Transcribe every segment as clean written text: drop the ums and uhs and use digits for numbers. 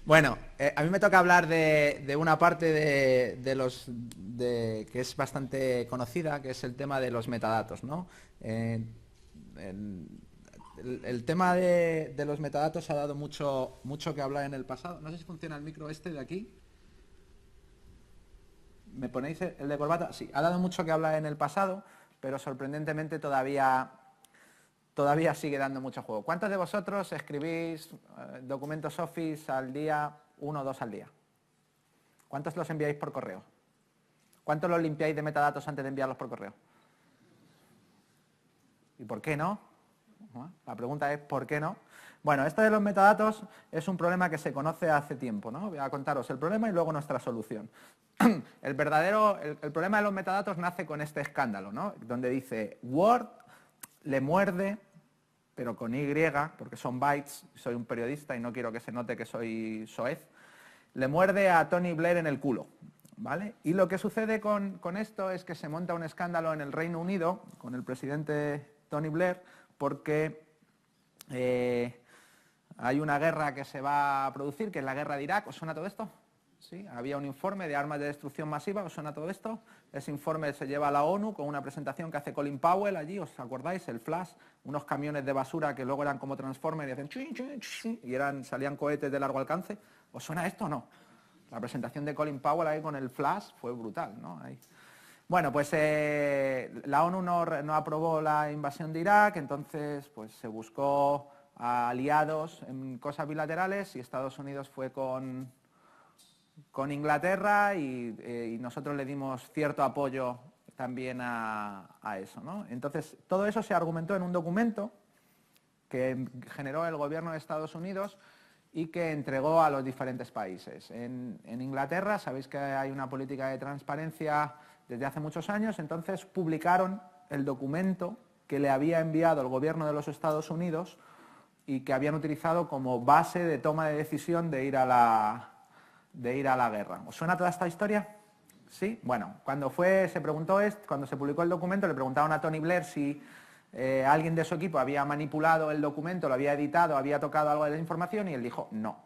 Bueno, a mí me toca hablar de una parte que es bastante conocida, que es el tema de los metadatos, ¿no? El, el tema de los metadatos ha dado mucho que hablar en el pasado. No sé si funciona el micro este de aquí. ¿Me ponéis el de corbata? Sí, ha dado mucho que hablar en el pasado, pero sorprendentemente todavía sigue dando mucho juego. ¿Cuántos de vosotros escribís documentos Office al día, 1 o 2 al día? ¿Cuántos los enviáis por correo? ¿Cuántos los limpiáis de metadatos antes de enviarlos por correo? ¿Y por qué no? La pregunta es ¿por qué no? Bueno, esto de los metadatos es un problema que se conoce hace tiempo, ¿no? Voy a contaros el problema y luego nuestra solución. El problema de los metadatos nace con este escándalo, ¿no? Donde dice Word le muerde, pero con Y, porque son bytes, soy un periodista y no quiero que se note que soy soez, le muerde a Tony Blair en el culo, ¿vale? Y lo que sucede con esto es que se monta un escándalo en el Reino Unido con el presidente Tony Blair porque hay una guerra que se va a producir, que es la guerra de Irak. ¿Os suena todo esto? ¿Sí? Había un informe de armas de destrucción masiva, ¿os suena todo esto? Ese informe se lleva a la ONU con una presentación que hace Colin Powell allí, ¿os acordáis? El flash, unos camiones de basura que luego eran como Transformers y hacían chin, chin, chin, y salían cohetes de largo alcance. ¿Os suena esto o no? La presentación de Colin Powell ahí con el flash fue brutal, ¿no? Ahí. Bueno, pues la ONU no aprobó la invasión de Irak, entonces pues se buscó a aliados en cosas bilaterales y Estados Unidos fue con Inglaterra y nosotros le dimos cierto apoyo también a eso, ¿no? Entonces, todo eso se argumentó en un documento que generó el gobierno de Estados Unidos y que entregó a los diferentes países. En Inglaterra, sabéis que hay una política de transparencia desde hace muchos años, entonces publicaron el documento que le había enviado el gobierno de los Estados Unidos y que habían utilizado como base de toma de decisión de ir a la guerra. ¿Os suena toda esta historia? ¿Sí? Bueno, cuando se publicó el documento, le preguntaron a Tony Blair si alguien de su equipo había manipulado el documento, lo había editado, había tocado algo de la información y él dijo no.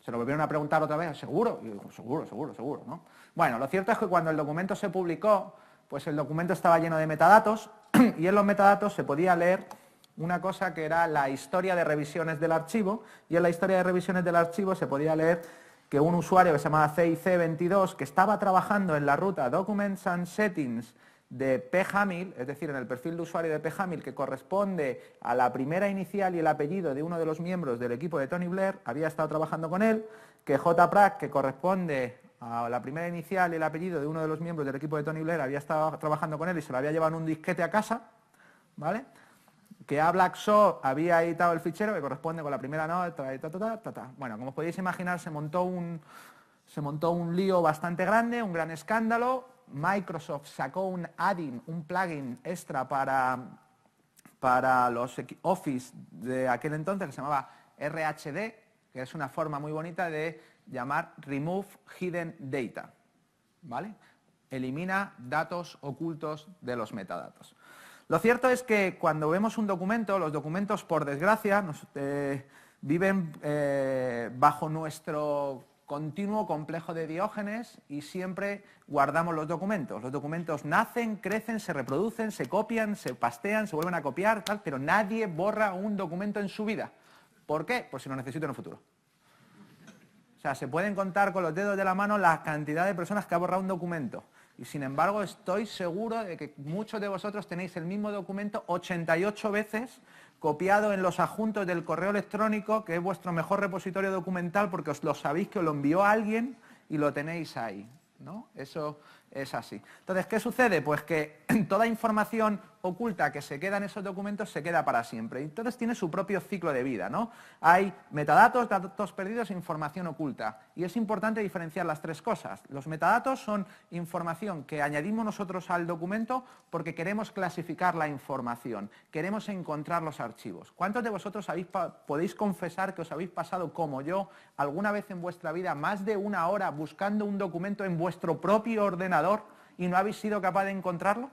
Se lo volvieron a preguntar otra vez, ¿seguro? Y dijo, seguro, ¿no? Bueno, lo cierto es que cuando el documento se publicó, pues el documento estaba lleno de metadatos y en los metadatos se podía leer una cosa que era la historia de revisiones del archivo, y en la historia de revisiones del archivo se podía leer que un usuario que se llamaba CIC22, que estaba trabajando en la ruta Documents and Settings de pHamil, es decir, en el perfil de usuario de pHamil, que corresponde a la primera inicial y el apellido de uno de los miembros del equipo de Tony Blair, había estado trabajando con él, que JPRAC, que corresponde a la primera inicial y el apellido de uno de los miembros del equipo de Tony Blair, había estado trabajando con él y se lo había llevado en un disquete a casa, ¿vale? Que A Black Shaw había editado el fichero que corresponde con la primera nota, Bueno, como os podéis imaginar, se montó un lío bastante grande, un gran escándalo. Microsoft sacó un add-in, un plugin extra para los Office de aquel entonces que se llamaba RHD, que es una forma muy bonita de llamar Remove Hidden Data, ¿vale? Elimina datos ocultos de los metadatos. Lo cierto es que cuando vemos un documento, los documentos, por desgracia, viven bajo nuestro continuo complejo de Diógenes y siempre guardamos los documentos. Los documentos nacen, crecen, se reproducen, se copian, se pastean, se vuelven a copiar, tal, pero nadie borra un documento en su vida. ¿Por qué? Pues si lo necesito en el futuro. O sea, se pueden contar con los dedos de la mano la cantidad de personas que ha borrado un documento. Y sin embargo, estoy seguro de que muchos de vosotros tenéis el mismo documento 88 veces copiado en los adjuntos del correo electrónico, que es vuestro mejor repositorio documental, porque os lo sabéis que os lo envió alguien y lo tenéis ahí, ¿no? Eso es así. Entonces, ¿qué sucede? Pues que toda información oculta que se queda en esos documentos se queda para siempre. Y entonces tiene su propio ciclo de vida, ¿no? Hay metadatos, datos perdidos e información oculta. Y es importante diferenciar las tres cosas. Los metadatos son información que añadimos nosotros al documento porque queremos clasificar la información, queremos encontrar los archivos. ¿Cuántos de vosotros podéis confesar que os habéis pasado, como yo, alguna vez en vuestra vida más de una hora buscando un documento en vuestro propio ordenador y no habéis sido capaz de encontrarlo?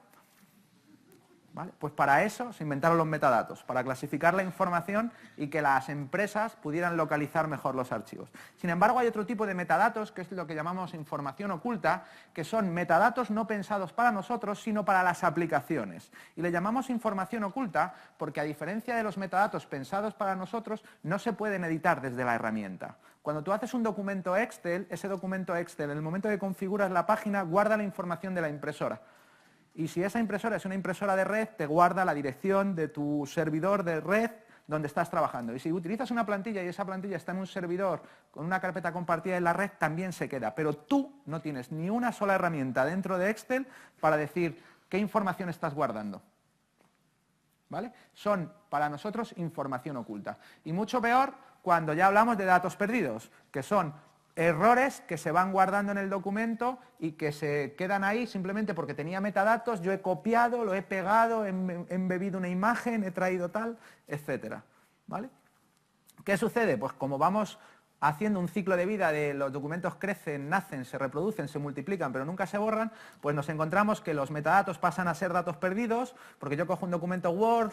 ¿Vale? Pues para eso se inventaron los metadatos, para clasificar la información y que las empresas pudieran localizar mejor los archivos. Sin embargo, hay otro tipo de metadatos, que es lo que llamamos información oculta, que son metadatos no pensados para nosotros, sino para las aplicaciones. Y le llamamos información oculta porque, a diferencia de los metadatos pensados para nosotros, no se pueden editar desde la herramienta. Cuando tú haces un documento Excel, ese documento Excel, en el momento que configuras la página, guarda la información de la impresora. Y si esa impresora es una impresora de red, te guarda la dirección de tu servidor de red donde estás trabajando. Y si utilizas una plantilla y esa plantilla está en un servidor con una carpeta compartida en la red, también se queda. Pero tú no tienes ni una sola herramienta dentro de Excel para decir qué información estás guardando. ¿Vale? Son, para nosotros, información oculta. Y mucho peor cuando ya hablamos de datos perdidos, que son errores que se van guardando en el documento y que se quedan ahí simplemente porque tenía metadatos, yo he copiado, lo he pegado, he embebido una imagen, he traído tal, etcétera. ¿Vale? ¿Qué sucede? Pues como vamos haciendo un ciclo de vida de los documentos crecen, nacen, se reproducen, se multiplican, pero nunca se borran, pues nos encontramos que los metadatos pasan a ser datos perdidos, porque yo cojo un documento Word,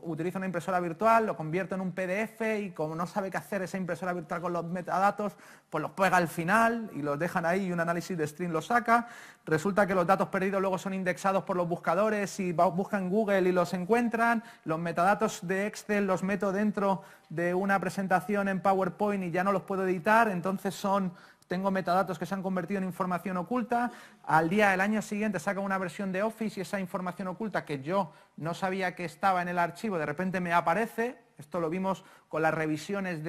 utilizo una impresora virtual, lo convierto en un PDF y como no sabe qué hacer esa impresora virtual con los metadatos, pues los pega al final y los dejan ahí y un análisis de string los saca. Resulta que los datos perdidos luego son indexados por los buscadores y buscan Google y los encuentran. Los metadatos de Excel los meto dentro de una presentación en PowerPoint y ya no los puedo editar, entonces tengo metadatos que se han convertido en información oculta. El año siguiente saco una versión de Office y esa información oculta que yo no sabía que estaba en el archivo, de repente me aparece. Esto lo vimos con las revisiones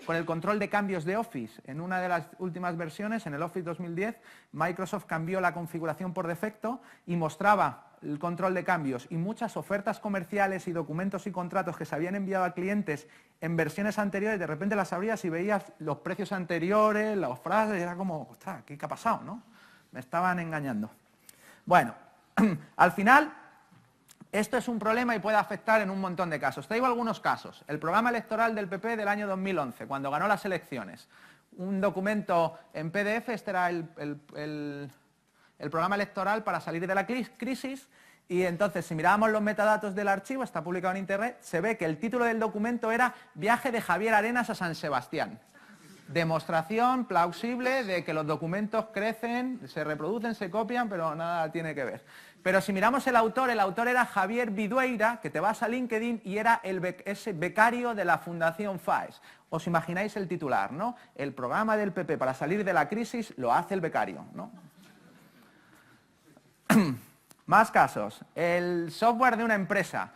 con el control de cambios de Office. En una de las últimas versiones, en el Office 2010, Microsoft cambió la configuración por defecto y mostraba el control de cambios, y muchas ofertas comerciales y documentos y contratos que se habían enviado a clientes en versiones anteriores, de repente las abrías y veías los precios anteriores, las frases, y era como, ostras, ¿qué ha pasado, no? Me estaban engañando. Bueno, al final, esto es un problema y puede afectar en un montón de casos. Traigo algunos casos. El programa electoral del PP del año 2011, cuando ganó las elecciones. Un documento en PDF, este era el programa electoral para salir de la crisis, y entonces si mirábamos los metadatos del archivo, está publicado en internet, se ve que el título del documento era Viaje de Javier Arenas a San Sebastián. Demostración plausible de que los documentos crecen, se reproducen, se copian, pero nada tiene que ver. Pero si miramos el autor era Javier Vidueira, que te vas a LinkedIn y era ese becario de la Fundación FAES. Os imagináis el titular, ¿no? El programa del PP para salir de la crisis lo hace el becario, ¿no? Más casos. El software de una empresa.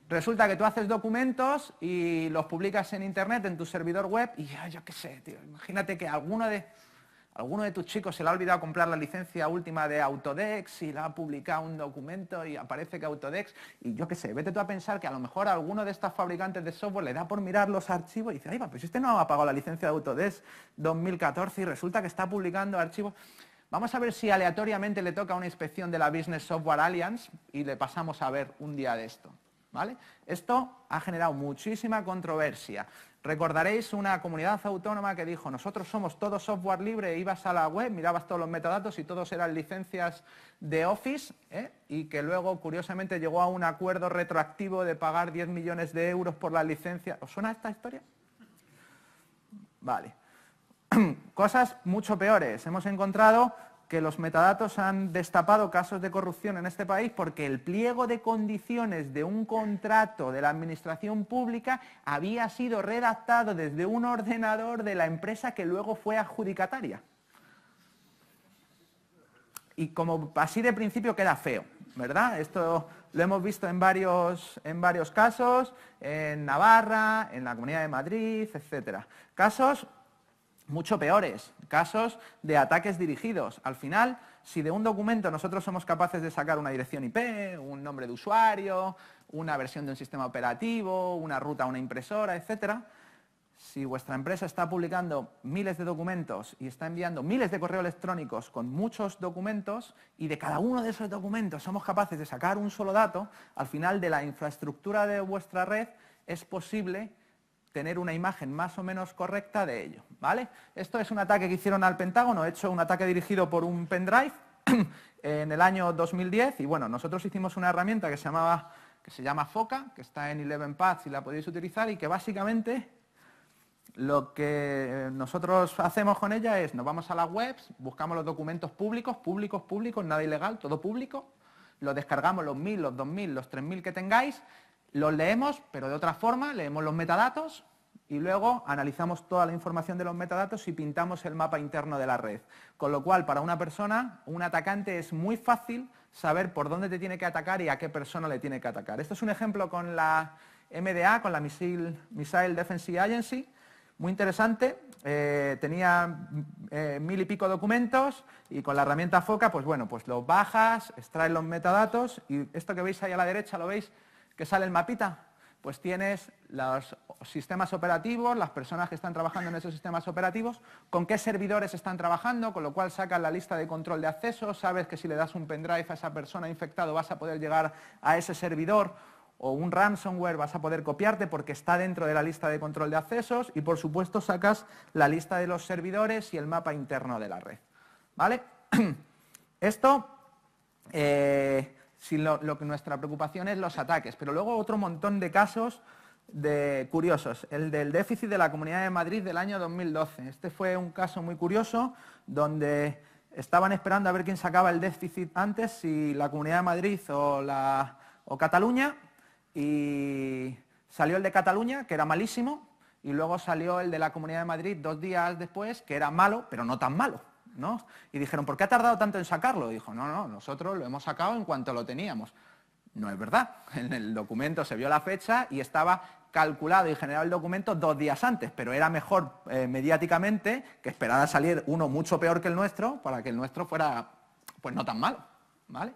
Resulta que tú haces documentos y los publicas en internet, en tu servidor web, y yo qué sé, tío, imagínate que alguno de tus chicos se le ha olvidado comprar la licencia última de Autodesk y le ha publicado un documento y aparece que Autodesk, y yo qué sé, vete tú a pensar que a lo mejor a alguno de estos fabricantes de software le da por mirar los archivos y dice, ay, pues este no ha pagado la licencia de Autodesk 2014 y resulta que está publicando archivos. Vamos a ver si aleatoriamente le toca una inspección de la Business Software Alliance y le pasamos a ver un día de esto. ¿Vale? Esto ha generado muchísima controversia. Recordaréis una comunidad autónoma que dijo, nosotros somos todo software libre, ibas a la web, mirabas todos los metadatos y todos eran licencias de Office, y que luego, curiosamente, llegó a un acuerdo retroactivo de pagar 10 millones de euros por la licencia. ¿Os suena esta historia? Vale. Cosas mucho peores. Hemos encontrado que los metadatos han destapado casos de corrupción en este país porque el pliego de condiciones de un contrato de la administración pública había sido redactado desde un ordenador de la empresa que luego fue adjudicataria. Y como así de principio queda feo, ¿verdad? Esto lo hemos visto en varios casos, en Navarra, en la Comunidad de Madrid, etcétera. Casos mucho peores, casos de ataques dirigidos. Al final, si de un documento nosotros somos capaces de sacar una dirección IP, un nombre de usuario, una versión de un sistema operativo, una ruta a una impresora, etcétera, si vuestra empresa está publicando miles de documentos y está enviando miles de correos electrónicos con muchos documentos y de cada uno de esos documentos somos capaces de sacar un solo dato, al final de la infraestructura de vuestra red es posible tener una imagen más o menos correcta de ello, ¿vale? Esto es un ataque que hicieron al Pentágono, hecho un ataque dirigido por un pendrive, en el año 2010 y bueno, nosotros hicimos una herramienta que se llama FOCA, que está en 11paths y la podéis utilizar y que básicamente lo que nosotros hacemos con ella es, nos vamos a las webs, buscamos los documentos públicos, nada ilegal, todo público, los descargamos los 1000, los 2000, los 3000 que tengáis, los leemos, pero de otra forma, leemos los metadatos y luego analizamos toda la información de los metadatos y pintamos el mapa interno de la red. Con lo cual, para una persona, un atacante, es muy fácil saber por dónde te tiene que atacar y a qué persona le tiene que atacar. Esto es un ejemplo con la MDA, con la Missile Defense Agency, muy interesante, tenía 1000 y pico documentos y con la herramienta FOCA, pues bueno, pues los bajas, extraes los metadatos y esto que veis ahí a la derecha, ¿lo veis? Que sale el mapita, pues tienes los sistemas operativos, las personas que están trabajando en esos sistemas operativos, con qué servidores están trabajando, con lo cual sacas la lista de control de acceso, sabes que si le das un pendrive a esa persona infectado vas a poder llegar a ese servidor o un ransomware vas a poder copiarte porque está dentro de la lista de control de accesos y por supuesto sacas la lista de los servidores y el mapa interno de la red. ¿Vale? Esto, lo que nuestra preocupación es los ataques, pero luego otro montón de casos curiosos. El del déficit de la Comunidad de Madrid del año 2012. Este fue un caso muy curioso donde estaban esperando a ver quién sacaba el déficit antes, si la Comunidad de Madrid o Cataluña. Y salió el de Cataluña, que era malísimo, y luego salió el de la Comunidad de Madrid 2 días después, que era malo, pero no tan malo, ¿no? Y dijeron, ¿por qué ha tardado tanto en sacarlo? Y dijo, no, nosotros lo hemos sacado en cuanto lo teníamos. No es verdad, en el documento se vio la fecha y estaba calculado y generado el documento 2 días antes, pero era mejor mediáticamente que esperar a salir uno mucho peor que el nuestro, para que el nuestro fuera, pues no tan malo, ¿vale?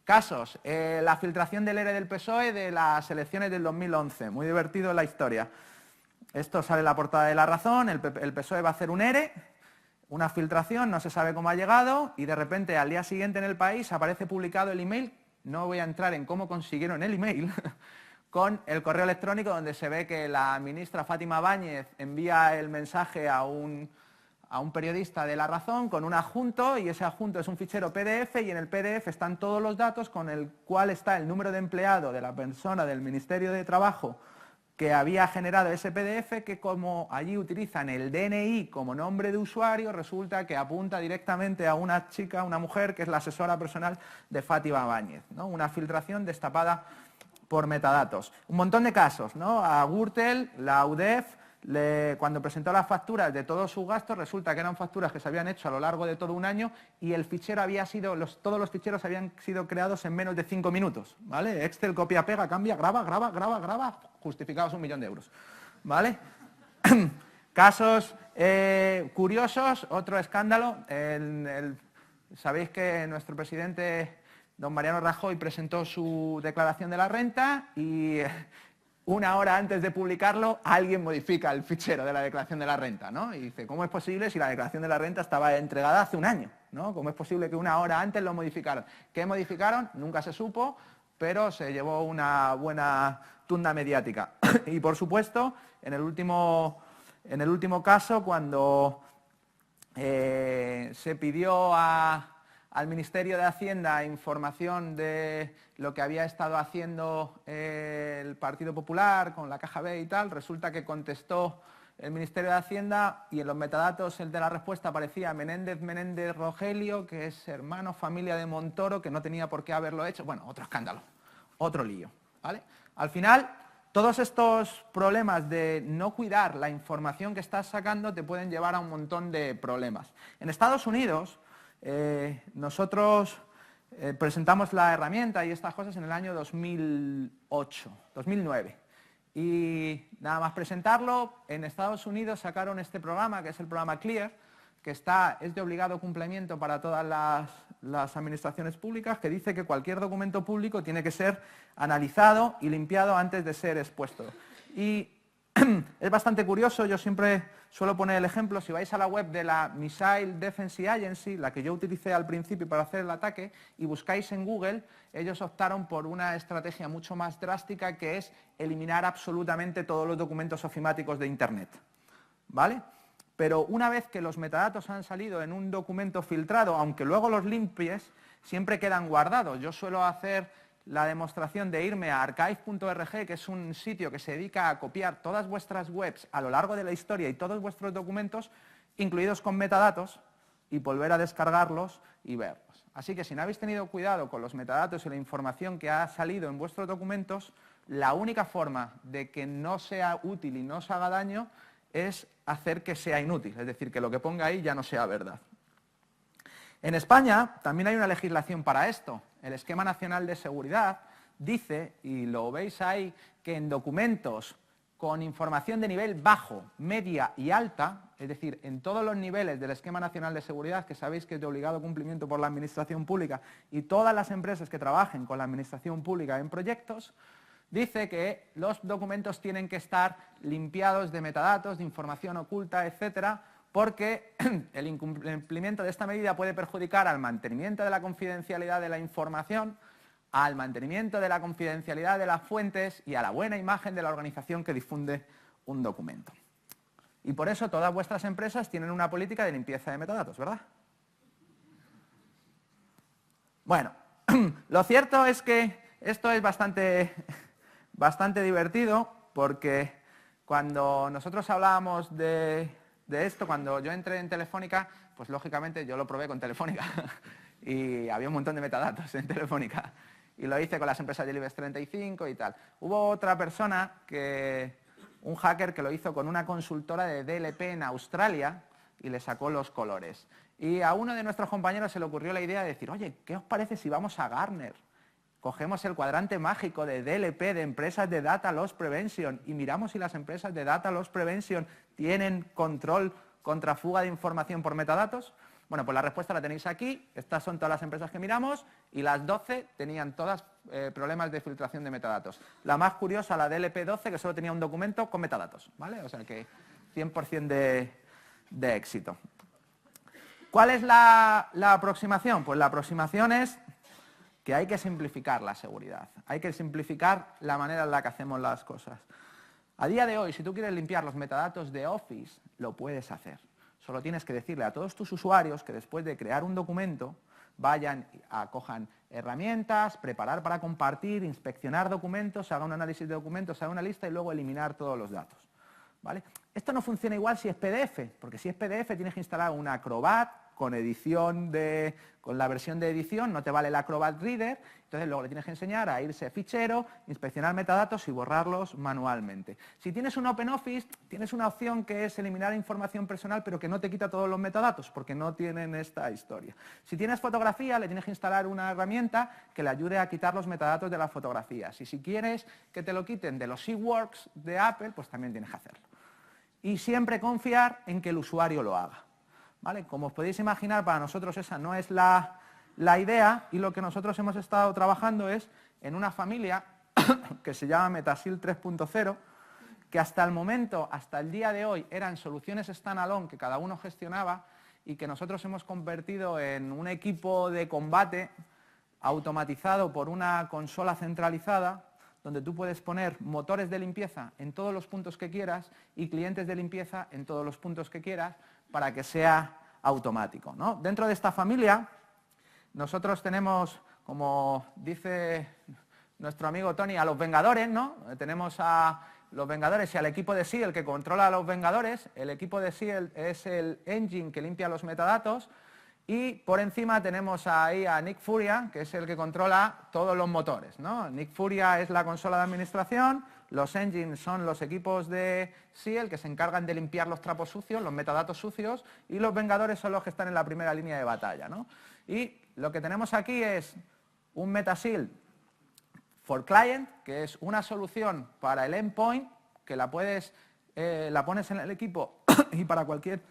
Casos, la filtración del ERE del PSOE de las elecciones del 2011, muy divertido la historia. Esto sale en la portada de La Razón, el PSOE va a hacer un ERE, una filtración, no se sabe cómo ha llegado y de repente al día siguiente en El País aparece publicado el email, no voy a entrar en cómo consiguieron el email, con el correo electrónico donde se ve que la ministra Fátima Báñez envía el mensaje a un periodista de La Razón con un adjunto y ese adjunto es un fichero PDF y en el PDF están todos los datos con el cual está el número de empleado de la persona del Ministerio de Trabajo que había generado ese PDF, que como allí utilizan el DNI como nombre de usuario, resulta que apunta directamente a una chica, una mujer, que es la asesora personal de Fátima Báñez, ¿no? Una filtración destapada por metadatos. Un montón de casos, ¿no? A Gürtel, la UDEF, cuando presentó las facturas de todos sus gastos, resulta que eran facturas que se habían hecho a lo largo de todo un año y el fichero había sido, todos los ficheros habían sido creados en menos de 5 minutos, ¿vale? Excel, copia, pega, cambia, graba, justificados 1 millón de euros, ¿vale? Casos curiosos, otro escándalo, sabéis que nuestro presidente, don Mariano Rajoy, presentó su declaración de la renta y 1 hora antes de publicarlo, alguien modifica el fichero de la declaración de la renta, ¿no? Y dice, ¿cómo es posible si la declaración de la renta estaba entregada hace 1 año, ¿no? ¿Cómo es posible que 1 hora antes lo modificaron? ¿Qué modificaron? Nunca se supo, pero se llevó una buena tunda mediática. Y por supuesto, en el último caso, cuando se pidió al Ministerio de Hacienda información de lo que había estado haciendo el Partido Popular con la Caja B y tal, resulta que contestó el Ministerio de Hacienda y en los metadatos el de la respuesta aparecía Menéndez Rogelio, que es hermano, familia de Montoro, que no tenía por qué haberlo hecho. Bueno, otro escándalo, otro lío, ¿vale? Al final, todos estos problemas de no cuidar la información que estás sacando te pueden llevar a un montón de problemas. En Estados Unidos, nosotros presentamos la herramienta y estas cosas en el año 2009. Y nada más presentarlo, en Estados Unidos sacaron este programa, que es el programa CLEAR, que es de obligado cumplimiento para todas las administraciones públicas, que dice que cualquier documento público tiene que ser analizado y limpiado antes de ser expuesto. Y es bastante curioso, yo siempre suelo poner el ejemplo, si vais a la web de la Missile Defense Agency, la que yo utilicé al principio para hacer el ataque, y buscáis en Google, ellos optaron por una estrategia mucho más drástica, que es eliminar absolutamente todos los documentos ofimáticos de Internet, ¿vale? pero una vez que los metadatos han salido en un documento filtrado, aunque luego los limpies, siempre quedan guardados. Yo suelo hacer la demostración de irme a archive.org, que es un sitio que se dedica a copiar todas vuestras webs a lo largo de la historia y todos vuestros documentos, incluidos con metadatos, y volver a descargarlos y verlos. Así que si no habéis tenido cuidado con los metadatos y la información que ha salido en vuestros documentos, la única forma de que no sea útil y no os haga daño es hacer que sea inútil, es decir, que lo que ponga ahí ya no sea verdad. En España también hay una legislación para esto. El Esquema Nacional de Seguridad dice, y lo veis ahí, que en documentos con información de nivel bajo, media y alta, es decir, en todos los niveles del Esquema Nacional de Seguridad, que sabéis que es de obligado cumplimiento por la Administración Pública, y todas las empresas que trabajen con la Administración Pública en proyectos, dice que los documentos tienen que estar limpiados de metadatos, de información oculta, etcétera, porque el incumplimiento de esta medida puede perjudicar al mantenimiento de la confidencialidad de la información, al mantenimiento de la confidencialidad de las fuentes y a la buena imagen de la organización que difunde un documento. Y por eso todas vuestras empresas tienen una política de limpieza de metadatos, ¿verdad? Bueno, lo cierto es que esto es bastante divertido, porque cuando nosotros hablábamos de esto, cuando yo entré en Telefónica, pues lógicamente yo lo probé con Telefónica y había un montón de metadatos en Telefónica. Y lo hice con las empresas del IBEX 35 y tal. Hubo otra persona, un hacker, que lo hizo con una consultora de DLP en Australia y le sacó los colores. Y a uno de nuestros compañeros se le ocurrió la idea de decir, oye, ¿qué os parece si vamos a Gartner? Cogemos el cuadrante mágico de DLP, de empresas de Data Loss Prevention, y miramos si las empresas de Data Loss Prevention tienen control contra fuga de información por metadatos. Bueno, pues la respuesta la tenéis aquí. Estas son todas las empresas que miramos y las 12 tenían todas problemas de filtración de metadatos. La más curiosa, la DLP 12, que solo tenía un documento con metadatos, ¿vale? O sea que 100% de éxito. ¿Cuál es la aproximación? Pues la aproximación es que hay que simplificar la seguridad, hay que simplificar la manera en la que hacemos las cosas. A día de hoy, si tú quieres limpiar los metadatos de Office, lo puedes hacer. Solo tienes que decirle a todos tus usuarios que después de crear un documento, vayan, cojan herramientas, preparar para compartir, inspeccionar documentos, haga un análisis de documentos, haga una lista y luego eliminar todos los datos, ¿vale? Esto no funciona igual si es PDF, porque si es PDF tienes que instalar un Acrobat con con la versión de edición, no te vale el Acrobat Reader, entonces luego le tienes que enseñar a irse a fichero, inspeccionar metadatos y borrarlos manualmente. Si tienes un OpenOffice, tienes una opción que es eliminar información personal, pero que no te quita todos los metadatos, porque no tienen esta historia. Si tienes fotografía, le tienes que instalar una herramienta que le ayude a quitar los metadatos de las fotografías. Y si quieres que te lo quiten de los eWorks de Apple, pues también tienes que hacerlo. Y siempre confiar en que el usuario lo haga, ¿vale? Como os podéis imaginar, para nosotros esa no es la idea, y lo que nosotros hemos estado trabajando es en una familia que se llama Metasil 3.0, que hasta el momento, hasta el día de hoy, eran soluciones standalone que cada uno gestionaba y que nosotros hemos convertido en un equipo de combate automatizado por una consola centralizada, donde tú puedes poner motores de limpieza en todos los puntos que quieras y clientes de limpieza en todos los puntos que quieras para que sea automático, ¿no? Dentro de esta familia, nosotros tenemos, como dice nuestro amigo Tony, a los Vengadores, ¿no? Tenemos a los Vengadores y al equipo de SEAL que controla a los Vengadores. El equipo de SEAL es el engine que limpia los metadatos. Y por encima tenemos ahí a Nick Furia, que es el que controla todos los motores, ¿no? Nick Furia es la consola de administración, los engines son los equipos de SEAL que se encargan de limpiar los trapos sucios, los metadatos sucios, y los Vengadores son los que están en la primera línea de batalla, ¿no? Y lo que tenemos aquí es un Metasil for Client, que es una solución para el endpoint, que la pones en el equipo y para cualquier...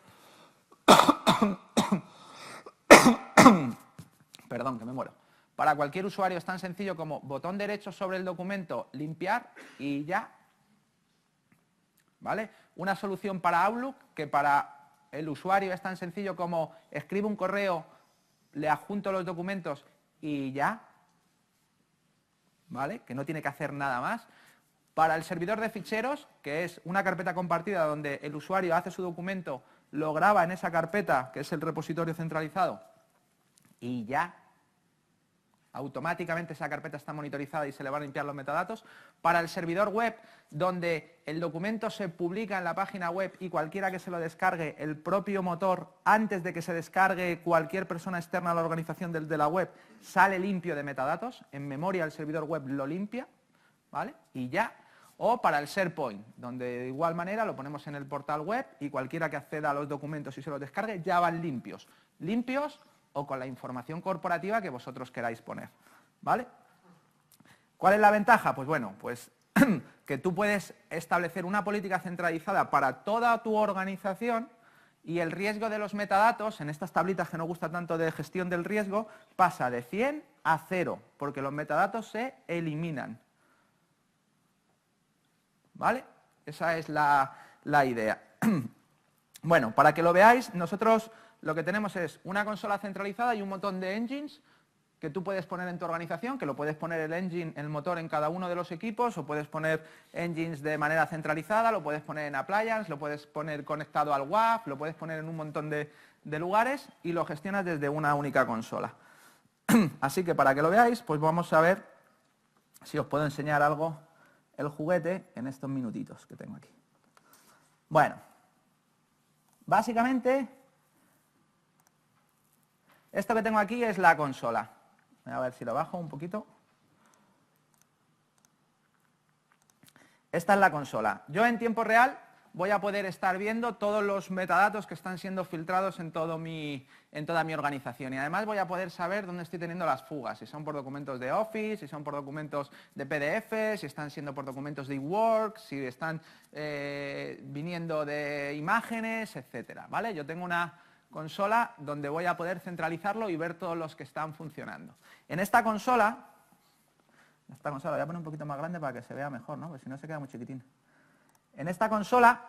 Perdón, que me muero. Para cualquier usuario es tan sencillo como botón derecho sobre el documento, limpiar y ya. ¿Vale? Una solución para Outlook que para el usuario es tan sencillo como escribo un correo, le adjunto los documentos y ya. ¿Vale? Que no tiene que hacer nada más. Para el servidor de ficheros, que es una carpeta compartida donde el usuario hace su documento lo graba en esa carpeta, que es el repositorio centralizado, y ya automáticamente esa carpeta está monitorizada y se le van a limpiar los metadatos. Para el servidor web, donde el documento se publica en la página web y cualquiera que se lo descargue, el propio motor, antes de que se descargue cualquier persona externa a la organización de la web, sale limpio de metadatos. En memoria el servidor web lo limpia, ¿vale? Y ya. O para el SharePoint, donde de igual manera lo ponemos en el portal web y cualquiera que acceda a los documentos y se los descargue ya van limpios. Limpios o con la información corporativa que vosotros queráis poner, ¿vale? ¿Cuál es la ventaja? Pues bueno, pues que tú puedes establecer una política centralizada para toda tu organización y el riesgo de los metadatos, en estas tablitas que nos gusta tanto de gestión del riesgo, pasa de 100 a 0, porque los metadatos se eliminan, ¿vale? Esa es la idea. Bueno, para que lo veáis, nosotros lo que tenemos es una consola centralizada y un montón de engines que tú puedes poner en tu organización, que lo puedes poner el engine, el motor en cada uno de los equipos, o puedes poner engines de manera centralizada, lo puedes poner en appliance, lo puedes poner conectado al WAF, lo puedes poner en un montón de lugares y lo gestionas desde una única consola. Así que para que lo veáis, pues vamos a ver si os puedo enseñar algo, el juguete, en estos minutitos que tengo aquí. Bueno, básicamente, esto que tengo aquí es la consola. A ver si lo bajo un poquito. Esta es la consola. Yo en tiempo real voy a poder estar viendo todos los metadatos que están siendo filtrados en toda mi organización. Y además voy a poder saber dónde estoy teniendo las fugas, si son por documentos de Office, si son por documentos de PDF, si están siendo por documentos de eWork, si están viniendo de imágenes, etcétera, ¿vale? Yo tengo una consola donde voy a poder centralizarlo y ver todos los que están funcionando. En esta consola la voy a poner un poquito más grande para que se vea mejor, ¿no? Porque si no se queda muy chiquitín. En esta consola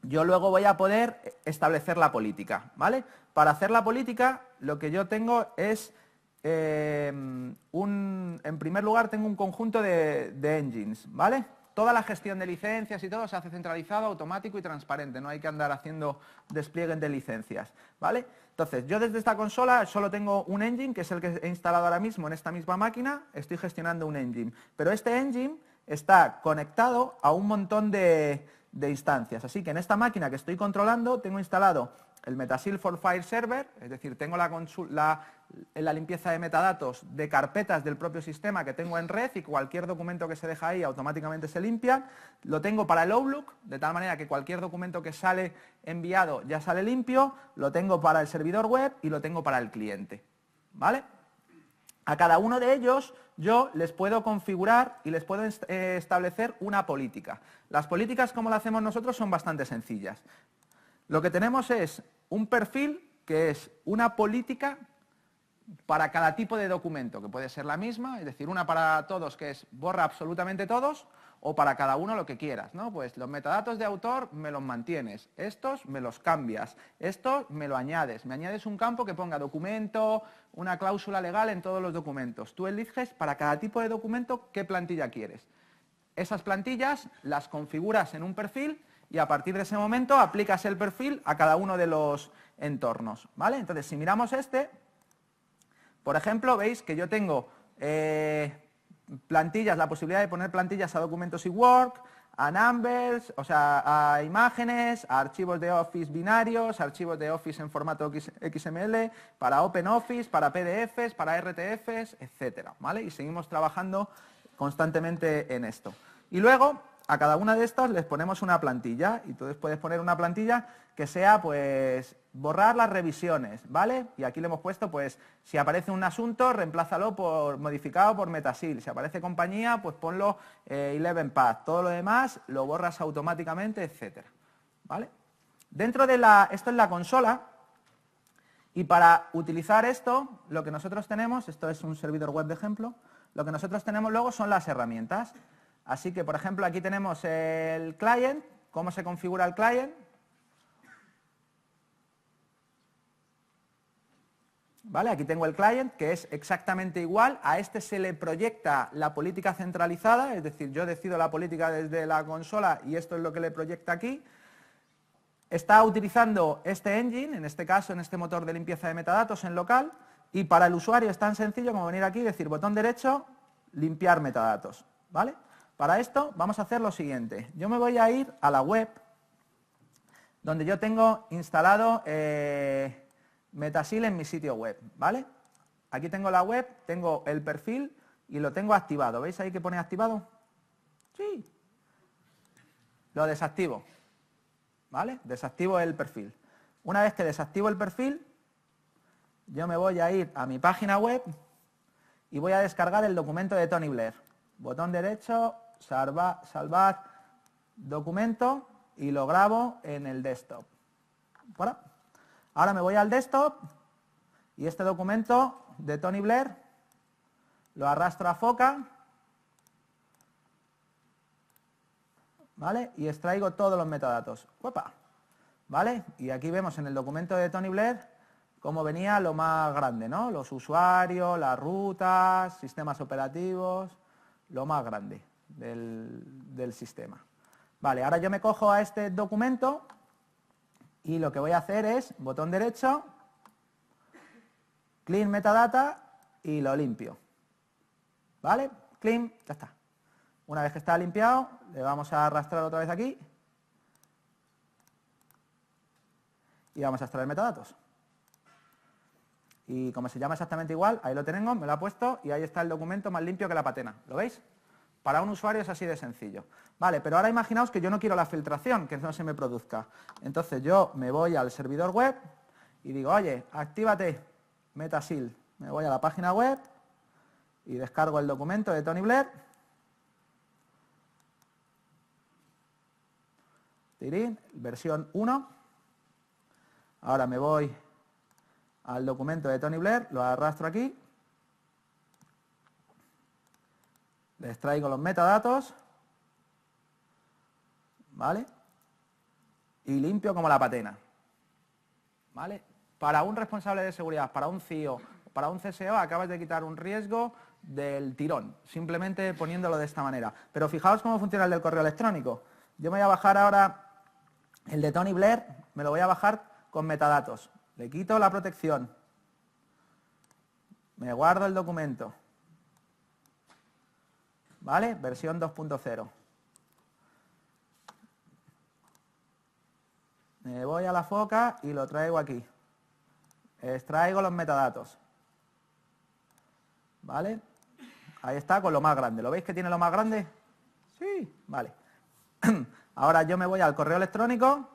yo luego voy a poder establecer la política, ¿vale? Para hacer la política lo que yo tengo es, en primer lugar tengo un conjunto de engines, ¿vale? Toda la gestión de licencias y todo se hace centralizado, automático y transparente, no hay que andar haciendo despliegue de licencias, ¿vale? Entonces, yo desde esta consola solo tengo un engine, que es el que he instalado ahora mismo en esta misma máquina, estoy gestionando un engine, pero este engine está conectado a un montón de instancias, así que en esta máquina que estoy controlando tengo instalado el Metasil for File Server, es decir, tengo la limpieza de metadatos de carpetas del propio sistema que tengo en red y cualquier documento que se deja ahí automáticamente se limpia. Lo tengo para el Outlook, de tal manera que cualquier documento que sale enviado ya sale limpio. Lo tengo para el servidor web y lo tengo para el cliente, ¿vale? A cada uno de ellos yo les puedo configurar y les puedo establecer una política. Las políticas, como lo hacemos nosotros, son bastante sencillas. Lo que tenemos es un perfil que es una política para cada tipo de documento, que puede ser la misma, es decir, una para todos que es borra absolutamente todos, o para cada uno lo que quieras, ¿no? Pues los metadatos de autor me los mantienes, estos me los cambias, esto me lo añades, me añades un campo que ponga documento, una cláusula legal en todos los documentos. Tú eliges para cada tipo de documento qué plantilla quieres. Esas plantillas las configuras en un perfil y a partir de ese momento aplicas el perfil a cada uno de los entornos, ¿vale? Entonces, si miramos por ejemplo, veis que yo tengo plantillas, la posibilidad de poner plantillas a documentos eWork, a numbers, o sea, a imágenes, a archivos de Office binarios, archivos de Office en formato XML, para OpenOffice, para PDFs, para RTFs, etcétera, ¿vale? Y seguimos trabajando constantemente en esto. Y luego, a cada una de estas les ponemos una plantilla, y entonces puedes poner una plantilla que sea, pues, borrar las revisiones, ¿vale? Y aquí le hemos puesto, pues, si aparece un asunto, reemplázalo modificado por Metasil. Si aparece compañía, pues ponlo 11path. Todo lo demás lo borras automáticamente, etcétera, ¿vale? Dentro de esto es la consola, y para utilizar esto, lo que nosotros tenemos, esto es un servidor web de ejemplo, lo que nosotros tenemos luego son las herramientas. Así que, por ejemplo, aquí tenemos el client, cómo se configura el client. ¿Vale? Aquí tengo el client, que es exactamente igual. A este se le proyecta la política centralizada, es decir, yo decido la política desde la consola y esto es lo que le proyecta aquí. está utilizando este engine, en este caso, en este motor de limpieza de metadatos en local, y para el usuario es tan sencillo como venir aquí y decir botón derecho, limpiar metadatos, ¿vale? Para esto vamos a hacer lo siguiente. Yo me voy a ir a la web, donde yo tengo instalado Metasil en mi sitio web, ¿vale? Aquí tengo la web, tengo el perfil y lo tengo activado. ¿Veis ahí que pone activado? Sí. Lo desactivo, ¿vale? Desactivo el perfil. Una vez que desactivo el perfil, yo me voy a ir a mi página web y voy a descargar el documento de Tony Blair. Botón derecho, salvar documento y lo grabo en el desktop. ¿Para? Ahora me voy al desktop y este documento de Tony Blair lo arrastro a Foca, ¿vale? Y extraigo todos los metadatos. ¡Opa! ¿Vale? Y aquí vemos en el documento de Tony Blair cómo venía lo más grande, ¿no? Los usuarios, las rutas, sistemas operativos, lo más grande del sistema. Vale, ahora yo me cojo a este documento y lo que voy a hacer es, botón derecho, clean metadata y lo limpio. ¿Vale? Clean, ya está. Una vez que está limpiado, le vamos a arrastrar otra vez aquí y vamos a extraer metadatos. Y como se llama exactamente igual, ahí lo tenemos, me lo ha puesto y ahí está el documento más limpio que la patena. ¿Lo veis? Para un usuario es así de sencillo. Vale, pero ahora imaginaos que yo no quiero la filtración, que no se me produzca. Entonces yo me voy al servidor web y digo, oye, actívate Metasil. Me voy a la página web y descargo el documento de Tony Blair. Tirín, versión 1. Ahora me voy al documento de Tony Blair, lo arrastro aquí. Le extraigo los metadatos, ¿vale? Y limpio como la patena, ¿vale? Para un responsable de seguridad, para un CIO, para un CSO, acabas de quitar un riesgo del tirón, simplemente poniéndolo de esta manera. Pero fijaos cómo funciona el del correo electrónico. Yo me voy a bajar ahora el de Tony Blair, me lo voy a bajar con metadatos. Le quito la protección, me guardo el documento. ¿Vale? Versión 2.0. Me voy a la Foca y lo traigo aquí. Extraigo los metadatos. ¿Vale? Ahí está con lo más grande. ¿Lo veis que tiene lo más grande? Sí, vale. Ahora yo me voy al correo electrónico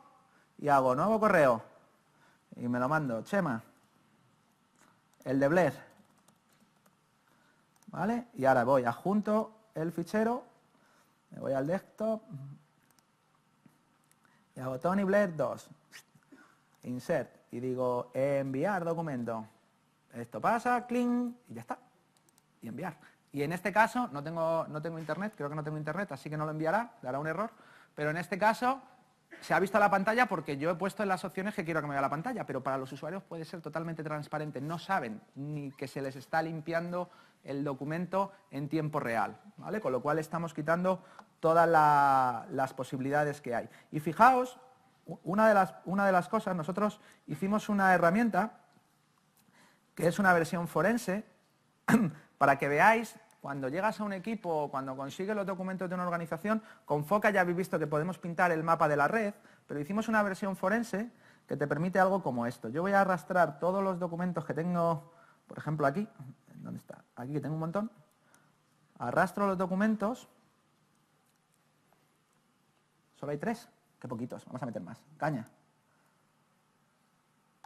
y hago nuevo correo. Y me lo mando, Chema. El de Blair. ¿Vale? Y ahora voy, adjunto el fichero, me voy al desktop y hago Tony Blair 2, insert, y digo enviar documento. Esto pasa, clean, y ya está. Y enviar. Y en este caso, no tengo internet, creo que no tengo internet, así que no lo enviará, dará un error, pero en este caso se ha visto la pantalla porque yo he puesto en las opciones que quiero que me vea la pantalla, pero para los usuarios puede ser totalmente transparente, no saben ni que se les está limpiando el documento en tiempo real, ¿vale? Con lo cual estamos quitando todas las posibilidades que hay. Y fijaos, una de las cosas, nosotros hicimos una herramienta que es una versión forense para que veáis, cuando llegas a un equipo, cuando consigues los documentos de una organización, con Foca ya habéis visto que podemos pintar el mapa de la red, pero hicimos una versión forense que te permite algo como esto. Yo voy a arrastrar todos los documentos que tengo, por ejemplo aquí, ¿dónde está? Aquí que tengo un montón. Arrastro los documentos. Solo hay 3, qué poquitos, vamos a meter más. Caña.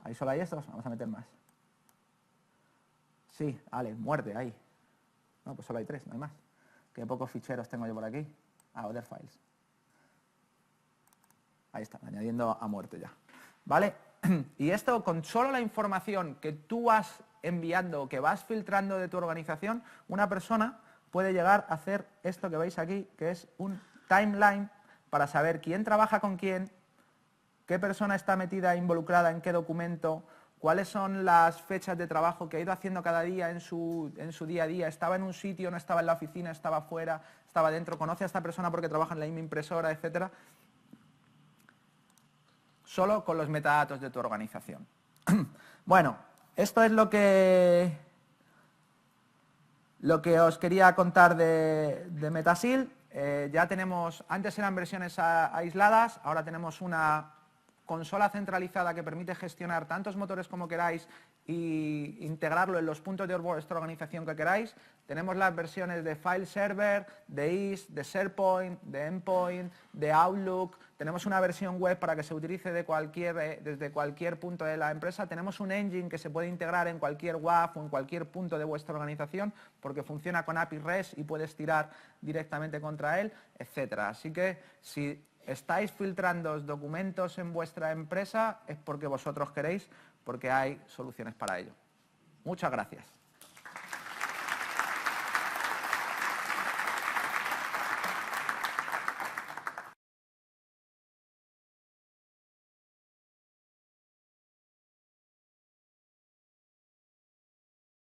Ahí solo hay estos, vamos a meter más. Sí, vale, muerte, ahí. No, pues solo hay 3, no hay más. Qué pocos ficheros tengo yo por aquí. Other files. Ahí está, añadiendo a muerte ya. ¿Vale? Y esto, con solo la información que tú vas enviando, que vas filtrando de tu organización, una persona puede llegar a hacer esto que veis aquí, que es un timeline para saber quién trabaja con quién, qué persona está metida, involucrada en qué documento, cuáles son las fechas de trabajo que ha ido haciendo cada día en su día a día, estaba en un sitio, no estaba en la oficina, estaba fuera, estaba dentro, conoce a esta persona porque trabaja en la misma impresora, etcétera. solo con los metadatos de tu organización. Bueno, esto es lo que os quería contar de Metasil. Ya tenemos, antes eran versiones aisladas, ahora tenemos una consola centralizada que permite gestionar tantos motores como queráis e integrarlo en los puntos de vuestra organización que queráis. Tenemos las versiones de File Server, de IS, de SharePoint, de Endpoint, de Outlook. Tenemos una versión web para que se utilice desde cualquier punto de la empresa. Tenemos un engine que se puede integrar en cualquier WAF o en cualquier punto de vuestra organización porque funciona con API REST y puedes tirar directamente contra él, etc. Así que si estáis filtrando documentos en vuestra empresa es porque vosotros queréis, porque hay soluciones para ello. Muchas gracias.